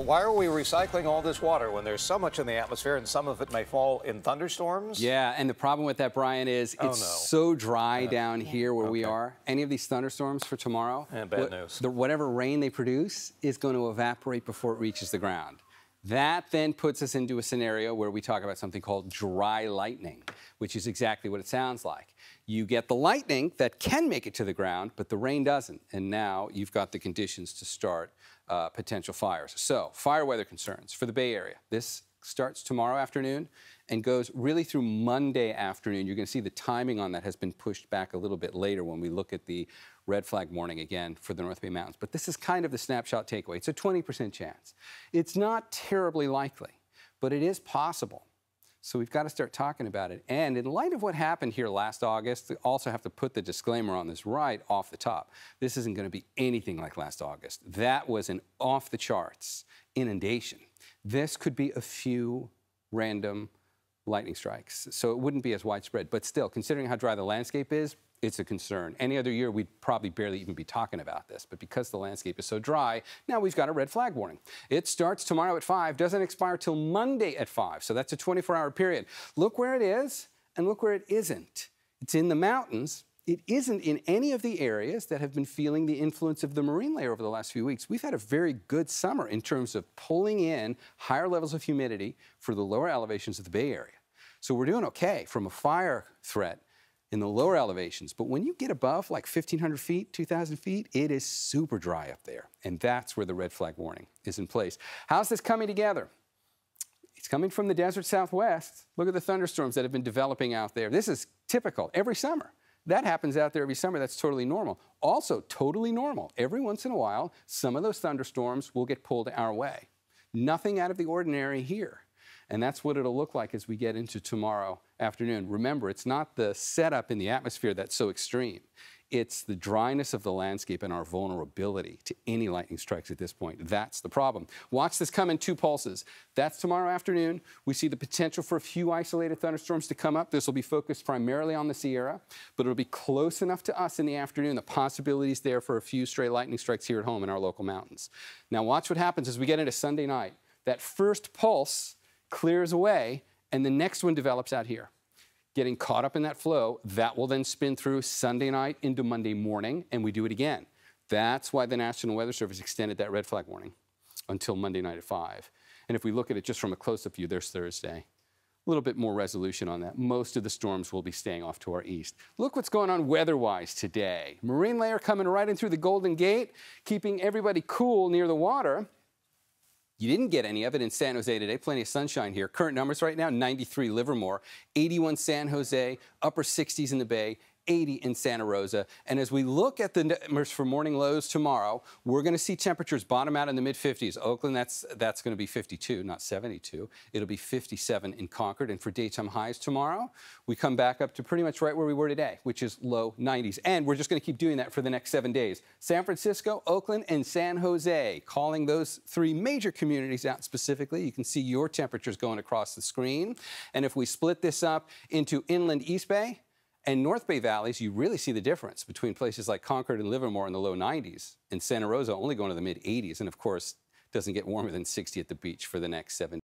why are we recycling all this water when there's so much in the atmosphere and some of it may fall in thunderstorms? Yeah, and the problem with that, Brian, is it's so dry down here where we are. Any of these thunderstorms for tomorrow, bad news. Whatever rain they produce is going to evaporate before it reaches the ground. That then puts us into a scenario where we talk about something called dry lightning, which is exactly what it sounds like. You get the lightning that can make it to the ground, but the rain doesn't. And now you've got the conditions to start potential fires. So, fire weather concerns for the Bay Area. This starts tomorrow afternoon and goes really through Monday afternoon. You're going to see the timing on that has been pushed back a little bit later when we look at the red flag warning again for the North Bay Mountains. But this is kind of the snapshot takeaway. It's a 20% chance. It's not terribly likely, but it is possible. So we've got to start talking about it. And in light of what happened here last August, we also have to put the disclaimer on this right off the top. This isn't going to be anything like last August. That was an off-the-charts inundation. This could be a few random lightning strikes, so it wouldn't be as widespread. But still, considering how dry the landscape is, it's a concern. Any other year, we'd probably barely even be talking about this. But because the landscape is so dry, now we've got a red flag warning. It starts tomorrow at 5, doesn't expire till Monday at 5. So that's a 24-hour period. Look where it is and look where it isn't. It's in the mountains. It isn't in any of the areas that have been feeling the influence of the marine layer over the last few weeks. We've had a very good summer in terms of pulling in higher levels of humidity for the lower elevations of the Bay Area. So we're doing okay from a fire threat in the lower elevations. But when you get above like 1,500 feet, 2,000 feet, it is super dry up there. And that's where the red flag warning is in place. How's this coming together? It's coming from the desert southwest. Look at the thunderstorms that have been developing out there. This is typical every summer. That happens out there every summer. That's totally normal. Also, totally normal. Every once in a while, some of those thunderstorms will get pulled our way. Nothing out of the ordinary here. And that's what it'll look like as we get into tomorrow afternoon. Remember, it's not the setup in the atmosphere that's so extreme. It's the dryness of the landscape and our vulnerability to any lightning strikes at this point. That's the problem. Watch this come in 2 pulses. That's tomorrow afternoon. We see the potential for a few isolated thunderstorms to come up. This will be focused primarily on the Sierra, but it'll be close enough to us in the afternoon. The possibilities there for a few stray lightning strikes here at home in our local mountains. Now watch what happens as we get into Sunday night. That first pulse clears away, and the next one develops out here. Getting caught up in that flow, that will then spin through Sunday night into Monday morning, and we do it again. That's why the National Weather Service extended that red flag warning until Monday night at 5. And if we look at it just from a close-up view, there's Thursday. A little bit more resolution on that. Most of the storms will be staying off to our east. Look what's going on weather-wise today. Marine layer coming right in through the Golden Gate, keeping everybody cool near the water. You didn't get any of it in San Jose today. Plenty of sunshine here. Current numbers right now, 93 Livermore, 81 San Jose, upper 60s in the Bay, 80 in Santa Rosa. And as we look at the numbers for morning lows tomorrow, we're going to see temperatures bottom out in the mid-50s. Oakland, that's going to be 52, not 72. It'll be 57 in Concord. And for daytime highs tomorrow, we come back up to pretty much right where we were today, which is low 90s. And we're just going to keep doing that for the next 7 days. San Francisco, Oakland, and San Jose, calling those 3 major communities out specifically. You can see your temperatures going across the screen. And if we split this up into inland East Bay and North Bay valleys, you really see the difference between places like Concord and Livermore in the low 90s and Santa Rosa only going to the mid 80s. And of course, doesn't get warmer than 60 at the beach for the next 7 days.